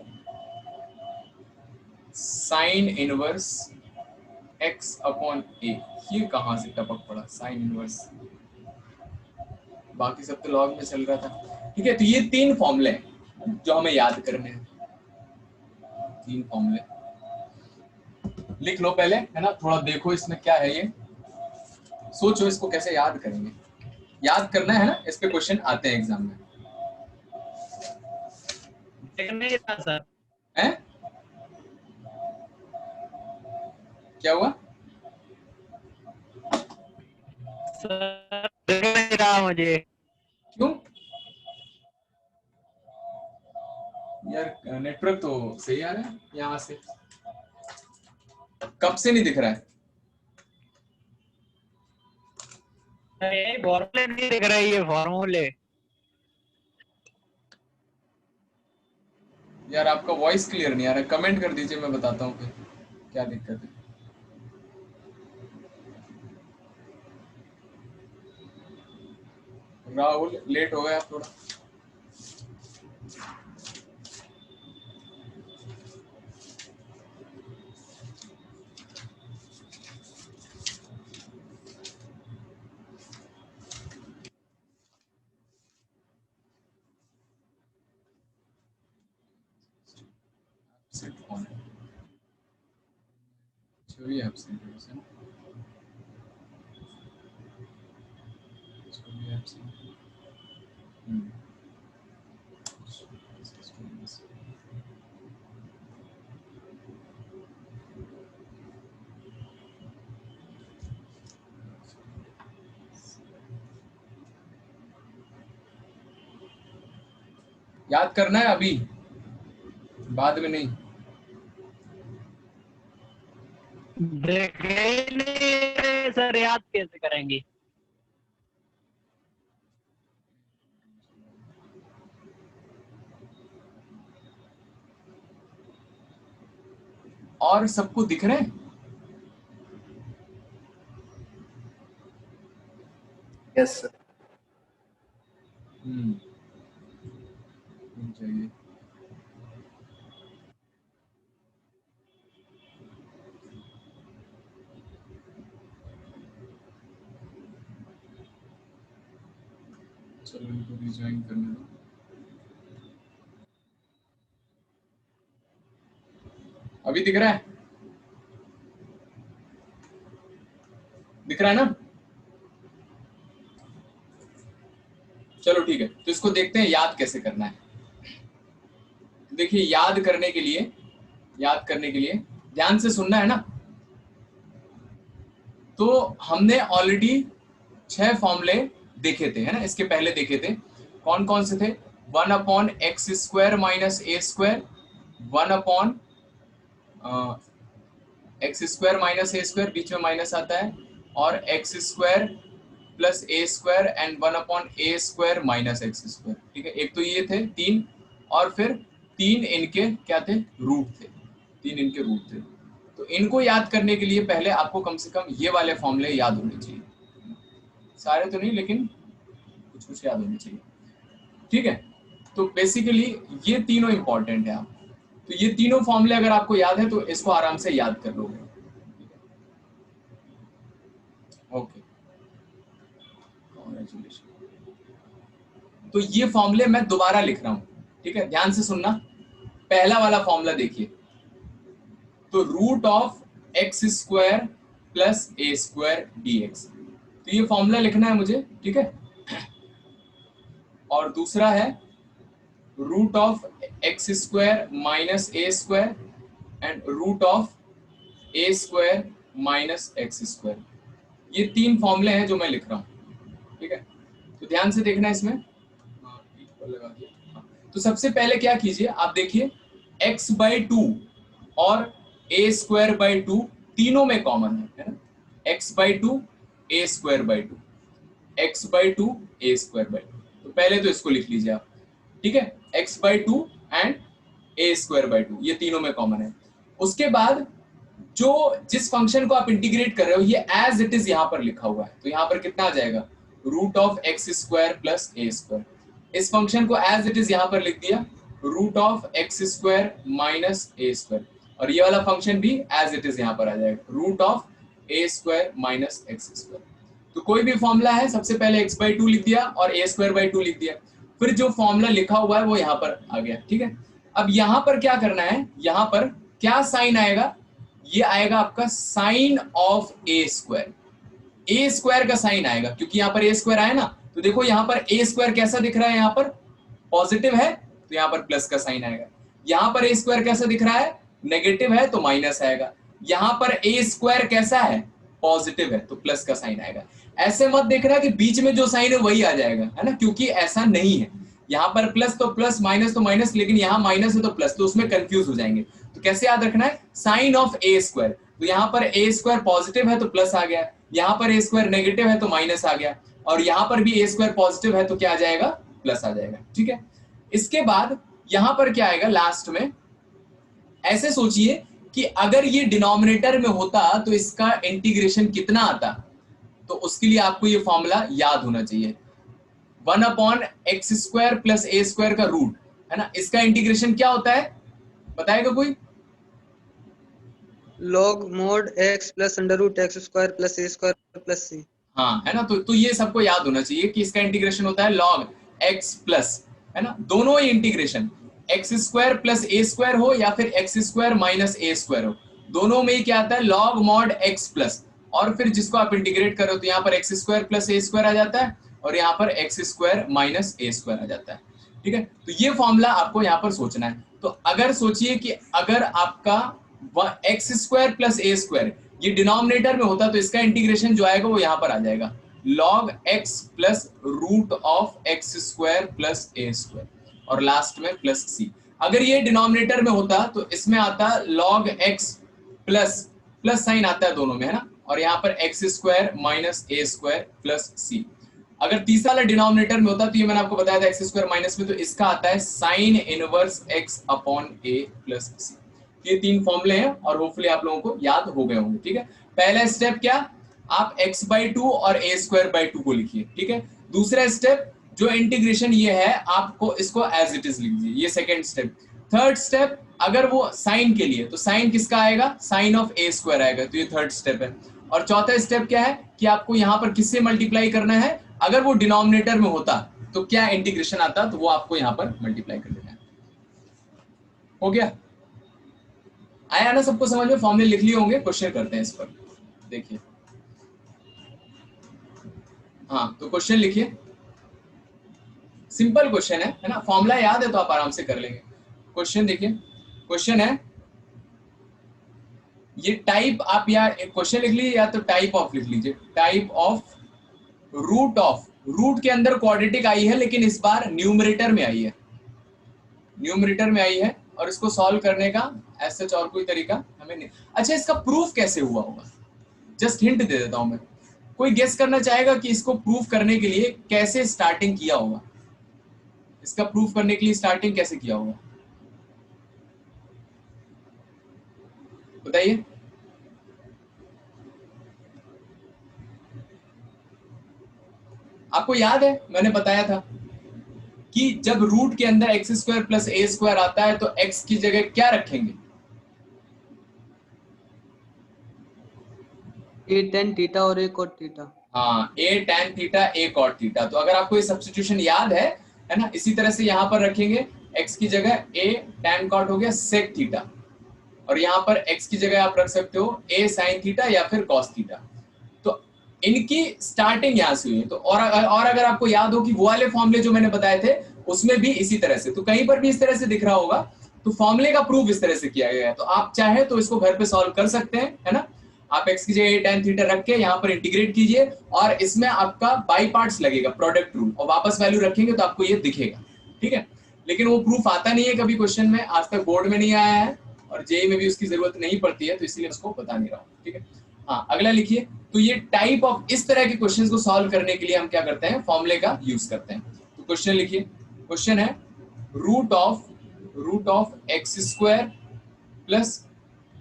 sine inverse x upon a. ये कहां से टपक पड़ा sine inverse, बाकी सब तो log में चल रहा था। ठीक है, तो ये 3 फॉर्मूले हैं जो हमें याद करने हैं, 3 फॉर्मूले लिख लो पहले, है ना, थोड़ा देखो इसमें क्या है, ये सोचो इसको कैसे याद करेंगे, याद करना है ना, इस पे क्वेश्चन आते हैं एग्जाम में। सर हैं? क्या हुआ? सर दिख नहीं रहा मुझे। क्यों यार, नेटवर्क तो सही आ रहा है यहाँ से, कब से नहीं दिख रहा है? फॉर्मूले नहीं दिख रहे, ये फॉर्मूले। यार आपका वॉइस क्लियर नहीं आ रहा है, कमेंट कर दीजिए, मैं बताता हूँ फिर क्या दिक्कत है। राहुल लेट हो गया थोड़ा। तो ये एब्सेंट है ना, इसको भी एब्सेंट। याद करना है अभी, बाद में नहीं। देखे नहीं सर, याद कैसे करेंगे? और सबको दिख रहे हैं? Yes sir. चाहिए। चलो इनको रिजॉइन करने दो। अभी दिख रहा है? दिख रहा है ना? चलो ठीक है, तो इसको देखते हैं याद कैसे करना है। देखिए याद करने के लिए ध्यान से सुनना है ना। तो हमने ऑलरेडी 6 फॉर्मूले देखे थे, है ना, इसके पहले देखे थे। कौन कौन से थे? 1/x² minus a², 1/x² minus a², बीच में माइनस आता है, और x² plus a² and 1/a² minus x²। ठीक है, एक तो ये थे 3, और फिर 3 इनके क्या थे? रूट थे। 3 इनके रूट थे। तो इनको याद करने के लिए पहले आपको कम से कम ये वाले फॉर्मूले याद होने चाहिए। सारे तो नहीं, लेकिन कुछ कुछ याद होने चाहिए। ठीक है, तो बेसिकली ये तीनों इंपॉर्टेंट है। आप तो ये तीनों फॉर्मूले अगर आपको याद है तो इसको आराम से याद कर लोगे। ओके, तो ये फॉर्मूले मैं दोबारा लिख रहा हूं। ठीक है, ध्यान से सुनना। पहला वाला फॉर्मूला देखिए, तो √(x² प्लस a² dx, तो ये फॉर्मूला लिखना है मुझे। ठीक है, और दूसरा है √(x² minus a² and √(a² minus x²। ये 3 फॉर्मूले हैं जो मैं लिख रहा हूं। ठीक है, तो ध्यान से देखना इसमें। लगा दिया। तो सबसे पहले क्या कीजिए, आप देखिए x/2 और a²/2 तीनों में कॉमन है ना। x/2 a²/2, x/2 a²/2। तो पहले तो इसको लिख लीजिए आप। ठीक है, x/2 एंड a²/2 ये तीनों में कॉमन है। उसके बाद जिस फंक्शन को आप इंटीग्रेट कर रहे हो, ये एज इट इज यहाँ पर लिखा हुआ है। तो यहाँ पर कितना आ जाएगा? √(x² plus a²। इस फंक्शन को एज इट इज यहाँ पर लिख दिया, √(x² माइनस a²। और ये वाला फंक्शन भी एज इट इज यहाँ पर आ जाएगा, √(a² माइनस x²। तो कोई भी फॉर्मूला है, सबसे पहले x/2 लिख दिया और a²/2 लिख दिया, फिर जो फॉर्मूला लिखा हुआ है वो यहाँ पर आ गया। ठीक है, अब यहाँ पर क्या करना है? यहाँ पर क्या साइन आएगा? ये आएगा आपका साइन ऑफ a²। a² का साइन आएगा, क्योंकि यहाँ पर a² आया ना। तो देखो यहाँ पर a² कैसा दिख रहा है? यहाँ पर पॉजिटिव है तो यहाँ पर प्लस का साइन आएगा। यहाँ पर a² कैसा दिख रहा है? नेगेटिव है तो माइनस आएगा। यहाँ पर a² कैसा है? पॉजिटिव है तो प्लस का साइन आएगा। ऐसे मत देखना कि बीच में जो साइन है वही आ जाएगा, है ना, क्योंकि ऐसा नहीं है। यहाँ पर प्लस तो प्लस, माइनस तो माइनस, लेकिन यहाँ माइनस है तो प्लस, तो उसमें कंफ्यूज हो जाएंगे। तो कैसे याद रखना है? Sine of a²। तो यहाँ पर a² पॉजिटिव है तो प्लस आ गया, यहाँ पर a² नेगेटिव है तो माइनस आ गया, और यहाँ पर भी a² पॉजिटिव है तो क्या आ जाएगा? प्लस आ जाएगा। ठीक है, इसके बाद यहाँ पर क्या आएगा लास्ट में? ऐसे सोचिए कि अगर ये डिनोमिनेटर में होता तो इसका इंटीग्रेशन कितना आता? तो उसके लिए आपको ये फॉर्मूला याद होना चाहिए। 1/x² प्लस a² का रूट, है ना, इसका इंटीग्रेशन क्या होता है? बताएगा कोई? log mod x plus √x² plus a² plus c। हाँ, है ना, तो ये सबको याद होना चाहिए कि इसका इंटीग्रेशन होता है log x प्लस, है ना, दोनों ही इंटीग्रेशन x² प्लस a² हो या फिर x² माइनस a² हो, दोनों में ही क्या आता है, लॉग मॉड x प्लस, और फिर जिसको आप इंटीग्रेट करो तो यहाँ पर x square plus a square आ जाता है और यहाँ पर x square minus a square आ जाता है। ठीक है, तो ये फॉर्मूला आपको यहाँ पर सोचना है। तो अगर सोचिए कि अगर आपका x square plus a square ये डिनोमिनेटर में होता तो इसका इंटीग्रेशन जो आएगा वो यहाँ पर आ जाएगा, log x plus root of x square plus a square और लास्ट में प्लस सी। अगर ये डिनोमिनेटर में होता तो इसमें आता log x प्लस साइन आता है दोनों में, है ना, और यहाँ पर x square minus a square plus c. अगर तीसरा वाला डिनोमिनेटर में होता तो ये मैंने आपको बताया था एक्स स्क्वायर माइनस में, तो इसका आता है साइन इनवर्स एक्स अपॉन ए प्लस सी। ये तीन फॉर्मूले हैं और होपफुली आप लोगों को याद हो गए होंगे। ठीक है, पहला स्टेप क्या, आप x/2 और a²/2 को लिखिए। ठीक है, दूसरा स्टेप जो इंटीग्रेशन ये है आपको इसको एज इट इज लिख दीजिए, ये सेकंड स्टेप। थर्ड स्टेप अगर वो साइन के लिए तो साइन किसका आएगा, साइन ऑफ a स्क्वायर आएगा, तो ये थर्ड स्टेप है। और चौथा स्टेप क्या है कि आपको यहाँ पर किससे मल्टीप्लाई करना है, अगर वो डिनोमिनेटर में होता तो क्या इंटीग्रेशन आता, तो वो आपको यहाँ पर मल्टीप्लाई कर देना है। हो गया, आया ना सबको समझ में, फॉर्मूले लिख लिए होंगे, क्वेश्चन करते हैं इस पर। देखिए हाँ, तो क्वेश्चन लिखिए, सिंपल क्वेश्चन है ना, फॉर्मूला याद है तो आप आराम से कर लेंगे। क्वेश्चन देखिए, क्वेश्चन है ये टाइप, आप या क्वेश्चन लिख लीजिए या तो टाइप ऑफ लिख लीजिए, type of root of, root के अंदर क्वाड्रेटिक आई है लेकिन इस बार न्यूमरेटर में आई है, न्यूमरेटर में आई है, और इसको सॉल्व करने का एज सच और कोई तरीका हमें नहीं। अच्छा, इसका प्रूफ कैसे हुआ होगा, जस्ट हिंट दे देता हूं मैं। कोई गेस करना चाहेगा कि इसको प्रूफ करने के लिए कैसे स्टार्टिंग किया होगा, इसका प्रूफ करने के लिए स्टार्टिंग कैसे किया होगा, बताइए। आपको याद है मैंने बताया था कि जब रूट के अंदर x square plus a square आता है तो एक्स की जगह क्या रखेंगे, ए टेन थीटा और ए कॉट थीटा। हाँ, ए टेन थीटा ए कॉट थीटा। तो अगर आपको ये सब्स्टिट्यूशन याद है ना, इसी तरह से यहाँ पर रखेंगे, एक्स की जगह ए टेन कॉट हो गया सेक थीटा, और यहाँ पर एक्स की जगह आप रख सकते हो ए साइन थीटा या फिर कॉस थीटा। तो इनकी स्टार्टिंग यहाँ से हुई है। तो और अगर आपको याद हो कि वो वाले फॉर्मूले जो मैंने बताए थे उसमें भी इसी तरह से, तो कहीं पर भी इस तरह से दिख रहा होगा, तो फॉर्मूले का प्रूफ इस तरह से किया गया है। तो आप चाहे तो इसको घर पे सॉल्व कर सकते हैं, है ना। आप एक्स की जगह tan थीटा रख के यहाँ पर इंटीग्रेट कीजिए और इसमें आपका बाई पार्ट्स लगेगा, प्रोडक्ट रूल, और वापस वैल्यू रखेंगे तो आपको ये दिखेगा। ठीक है, लेकिन वो प्रूफ आता नहीं है कभी क्वेश्चन में, आज तक बोर्ड में नहीं आया है और जेई में भी उसकी जरूरत नहीं पड़ती है, तो इसलिए उसको बता नहीं रहा हूँ। ठीक है, हाँ, अगला लिखिए। तो ये टाइप ऑफ, इस तरह के क्वेश्चंस को सॉल्व करने के लिए हम क्या करते हैं, फॉर्मूले का यूज करते हैं। तो क्वेश्चन लिखिए, क्वेश्चन है root of x square plus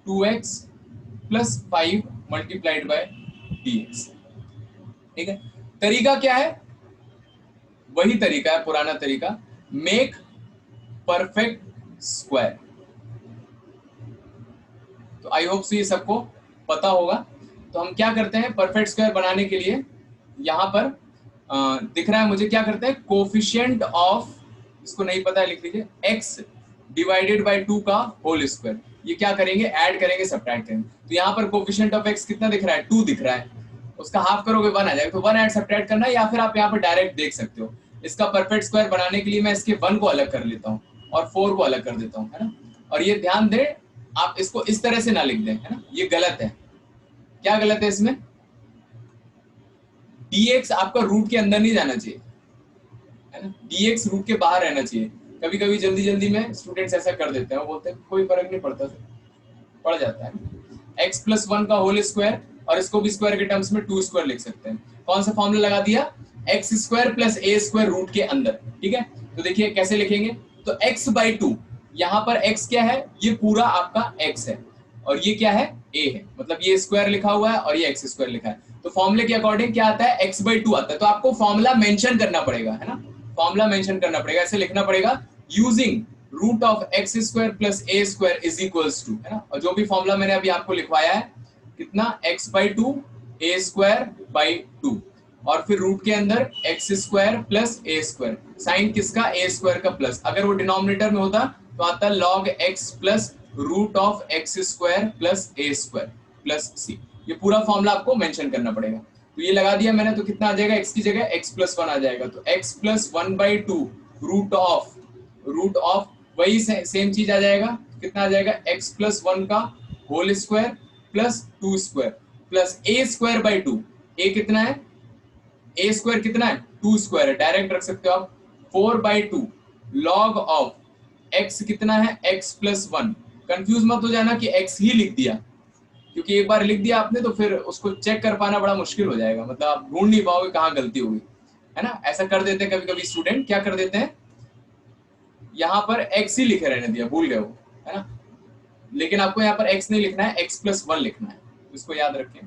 2x plus 5 multiplied by dx। ठीक है, तरीका क्या है, वही तरीका है, पुराना तरीका, मेक परफेक्ट स्क्वायर। तो आई होप सो ये सबको पता होगा। तो हम क्या करते हैं, परफेक्ट स्क्वायर बनाने के लिए यहां पर दिख रहा है मुझे, क्या करते हैं, कोफिशिएंट ऑफ, इसको नहीं पता है लिख लीजिए, x डिवाइडेड बाय 2 का होल स्क्वायर। ये क्या करेंगे, ऐड करेंगे, सब्ट्रैक्ट करेंगे। तो यहाँ पर कोफिशिएंट ऑफ x कितना दिख रहा है, 2 दिख रहा है, उसका हाफ करोगे 1 आ जाएगा। तो 1 ऐड सब्ट्रैक्ट करना है, या फिर आप यहाँ पर डायरेक्ट देख सकते हो। इसका परफेक्ट स्क्वायर बनाने के लिए मैं इसके 1 को अलग कर लेता हूँ और 4 को अलग कर देता हूँ, है ना। और ये ध्यान दें, आप इसको इस तरह से ना लिख दें, है ना, ये गलत है। क्या गलत है इसमें, dx आपका रूट के अंदर नहीं जाना चाहिए, है ना, dx रूट के बाहर रहना चाहिए। कभी कभी जल्दी में स्टूडेंट्स ऐसा कर देते हैं, वो बोलते हैं कोई फर्क नहीं पड़ता, पड़ जाता है। x प्लस 1 का होल स्क्वायर, और इसको भी स्क्वायर के टर्म्स में 2 स्क्वायर लिख सकते हैं। कौन सा फॉर्मूला लगा दिया, x square plus a square root के अंदर। ठीक है, तो देखिए कैसे लिखेंगे, तो x/2, यहाँ पर x क्या है, ये पूरा आपका x है, और ये क्या है, a है, मतलब ये स्क्वायर लिखा हुआ है और ये x स्क्वायर लिखा है। तो फॉर्मूले के अकॉर्डिंग क्या आता है, x/2 आता है। तो आपको फॉर्मूला मेंशन करना पड़ेगा, है ना, फॉर्मूला मेंशन करना पड़ेगा, ऐसे लिखना पड़ेगा, using root of x square plus a square is equals to, है ना। और जो भी फॉर्मूला मैंने अभी आपको लिखवाया है, कितना, x/2 a स्क्वायर बाई 2, और फिर रूट के अंदर x square plus a square, sign किसका, ए स्क्वायर का प्लस। अगर वो डिनोमिनेटर में होता तो आता log x plus root of x square plus a square plus c. ये पूरा फॉर्मूला आपको मेंशन करना पड़ेगा। तो ये लगा दिया मैंने, तो कितना आ जाएगा, x की जगह x प्लस 1 आ जाएगा, तो x प्लस 1/2 रूट ऑफ वही सेम चीज आ जाएगा, कितना आ जाएगा, x प्लस 1 का whole square plus 2 square plus a square by 2। a कितना है, a स्क्वायर कितना है, 2 स्क्वायर है, डायरेक्ट रख सकते हो आप, 4/2 लॉग ऑफ x कितना है, x प्लस 1। कंफ्यूज मत हो जाना कि x ही लिख दिया, क्योंकि एक बार लिख दिया आपने तो फिर उसको चेक कर पाना बड़ा मुश्किल हो जाएगा, मतलब आप ढूंढ नहीं पाओगे कहाँ गलती होगी, है ना। ऐसा कर देते हैं कभी कभी स्टूडेंट, क्या कर देते हैं, यहाँ पर x ही लिखे रहने दिया, भूल गए वो, है ना। लेकिन आपको यहाँ पर x नहीं लिखना है, x प्लस 1 लिखना है, इसको याद रखें।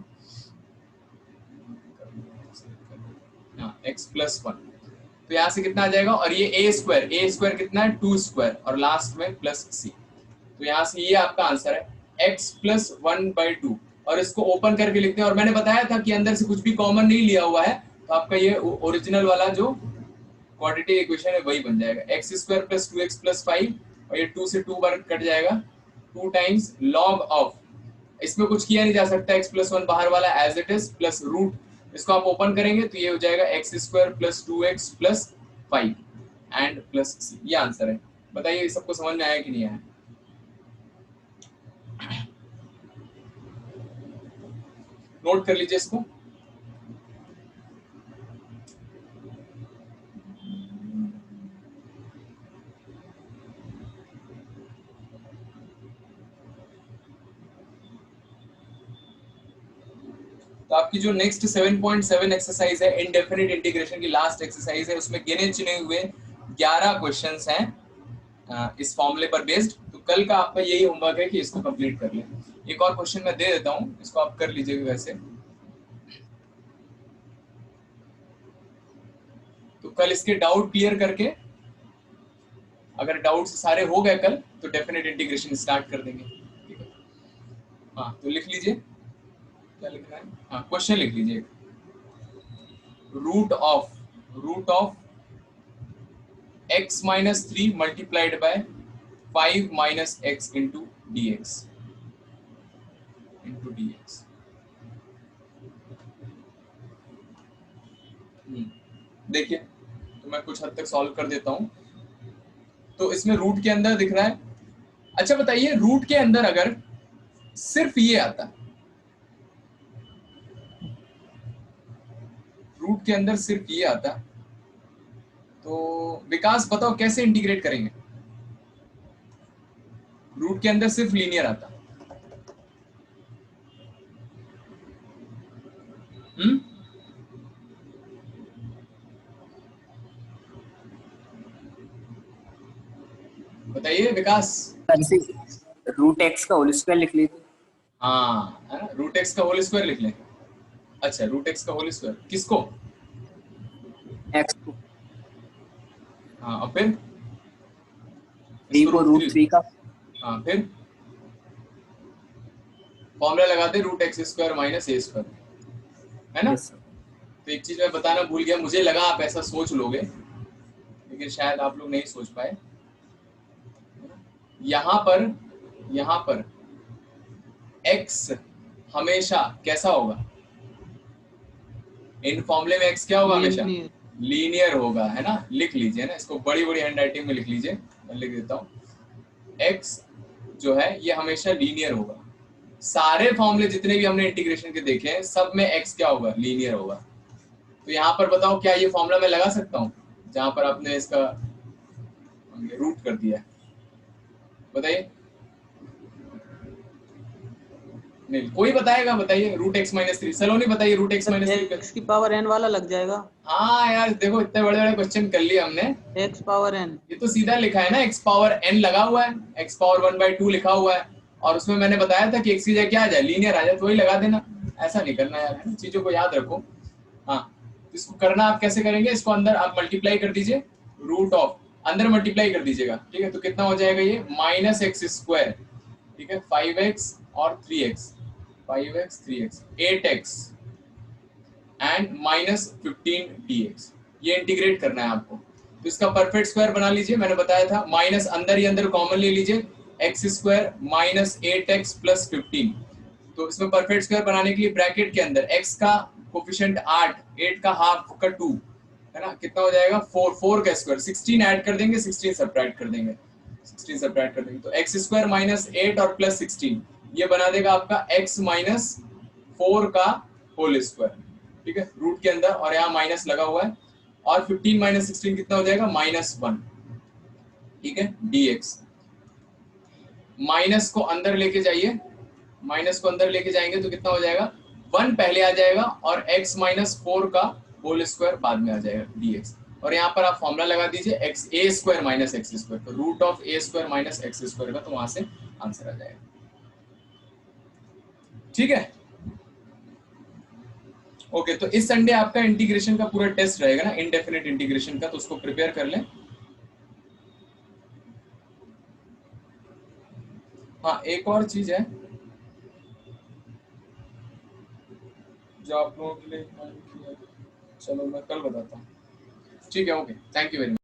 हाँ, x प्लस 1, तो यहाँ से कितना आ जाएगा, और ये a स्क्वायर कितना है, 2 स्क्वायर, और लास्ट में प्लस c। तो यहाँ से ये आपका आंसर है x प्लस 1/2, और इसको ओपन करके लिखते हैं। और मैंने बताया था कि अंदर से कुछ भी कॉमन नहीं लिया हुआ है, तो आपका ये ओरिजिनल वाला जो क्वाड्रेटिक इक्वेशन है वही बन जाएगा, x square plus 2x plus 5, और ये 2 से 2 बार कट जाएगा, 2 टाइम्स लॉग ऑफ, इसमें कुछ किया नहीं जा सकता, x प्लस 1 बाहर वाला as it is, plus root, इसको आप ओपन करेंगे तो ये हो जाएगा x square plus 2x plus 5 and plus c। ये आंसर है। बताइए सबको समझ में आया कि नहीं आया। नोट कर लीजिए इसको। तो आपकी जो नेक्स्ट 7.7 एक्सरसाइज है, इनडेफिनिट इंटीग्रेशन की लास्ट एक्सरसाइज है, उसमें गिने चुने हुए 11 क्वेश्चंस हैं इस फॉर्मूले पर बेस्ड। तो कल का आपका यही होमवर्क है कि इसको कंप्लीट कर लें। एक और क्वेश्चन मैं दे देता हूं, इसको आप कर लीजिएगा वैसे। तो कल इसके डाउट क्लियर करके, अगर डाउट सारे हो गए कल, तो डेफिनेट इंटीग्रेशन स्टार्ट कर देंगे, ठीक है। हाँ, तो लिख लीजिए क्या लिखना है। हाँ, क्वेश्चन लिख लीजिए, root of x minus 3 multiplied by 5 minus x into dx। देखिए, तो मैं कुछ हद तक सॉल्व कर देता हूं। तो इसमें रूट के अंदर दिख रहा है, अच्छा बताइए, रूट के अंदर अगर सिर्फ ये आता, रूट के अंदर सिर्फ ये आता, तो विकास बताओ कैसे इंटीग्रेट करेंगे। रूट के अंदर सिर्फ लीनियर आता, बताइए विकास। रूट एक्स का होल स्क्वायर लिख लीजिए। हाँ, है ना, रूट एक्स का होल स्क्वायर लिख लें। अच्छा, रूट एक्स का होल स्क्वायर किसको, एक्स को। हाँ, और फिर 3 को रूट 3 का। हाँ, फिर फॉर्मूला लगाते root x square minus a square, है ना। तो एक चीज मैं बताना भूल गया, मुझे लगा आप ऐसा सोच लोगे, लेकिन शायद आप लोग नहीं सोच पाए। यहाँ पर x हमेशा कैसा होगा, इन फॉर्मूले में x क्या होगा, हमेशा लीनियर होगा, है ना। लिख लीजिए ना, इसको बड़ी बड़ी हैंड राइटिंग में लिख लीजिए, मैं लिख देता हूँ। x जो है ये हमेशा लीनियर होगा। सारे फॉर्मूले जितने भी हमने इंटीग्रेशन के देखे हैं, सब में x क्या होगा, लीनियर होगा। तो यहाँ पर बताओ क्या ये फॉर्मूला मैं लगा सकता हूँ जहां पर आपने इसका रूट कर दिया है, बताइए। नहीं, कोई बताएगा, बताइए। रूट एक्स माइनस 3, सलोनी बताइए, रूट एक्स माइनस 3 एक्स की पावर n वाला लग जाएगा। हाँ यार, देखो इतने बड़े बड़े क्वेश्चन कर लिए हमने। x पावर n, ये तो सीधा लिखा है ना, x पावर n लगा हुआ है, x पावर 1/2 लिखा हुआ है, और उसमें मैंने बताया था कि x की जगह क्या आ जाए, लीनियर आ जाए, तो वही लगा देना। ऐसा नहीं करना यार, है ना, चीजों को याद रखो। हाँ, इसको करना आप कैसे करेंगे, इसको अंदर आप मल्टीप्लाई कर दीजिए, रूट ऑफ अंदर मल्टीप्लाई कर दीजिएगा, ठीक है। तो कितना हो जाएगा ये, माइनस एक्स स्क्वायर, ठीक है, 5x और 3x, 5x 3x 8x and minus 15dx। ये इंटीग्रेट करना है आपको। तो इसका परफेक्ट स्क्वायर बना लीजिए, मैंने बताया था, माइनस अंदर ही अंदर कॉमन ले लीजिए, x square minus 8x plus 15। तो इसमें परफेक्ट स्क्वायर बनाने के लिए ब्रैकेट के अंदर x का कोफिशिएंट 8, 8 का हाफ का 2 है ना, कितना हो जाएगा 4, 4 का स्क्वायर, 16 ऐड कर देंगे, 16 सब्ट्रैक्ट कर देंगे, 16 सब्ट्रैक्ट कर देंगे, तो एक्स स्क्वायर माइनस 8 और प्लस 16 ये बना देगा आपका x माइनस 4 का होल स्क्वायर, ठीक है, रूट के अंदर, और यहाँ माइनस लगा हुआ है, और 15 माइनस 16 कितना हो जाएगा -1, ठीक है, dx। माइनस को अंदर लेके जाइए, माइनस को अंदर लेके जाएंगे तो कितना हो जाएगा 1 पहले आ जाएगा और x माइनस 4 का होल स्क्वायर बाद में आ जाएगा dx। और यहाँ पर आप फॉर्मूला लगा दीजिए x a square minus x square, तो root of a square minus x square का, तो वहां से आंसर आ जाएगा, ठीक है। ओके, तो इस संडे आपका इंटीग्रेशन का पूरा टेस्ट रहेगा ना, इनडेफिनेट इंटीग्रेशन का, तो उसको प्रिपेयर कर लें। हाँ, एक और चीज है जो आप लोगों के लिए, चलो मैं कल बताता हूँ, ठीक है, okay, thank you very much.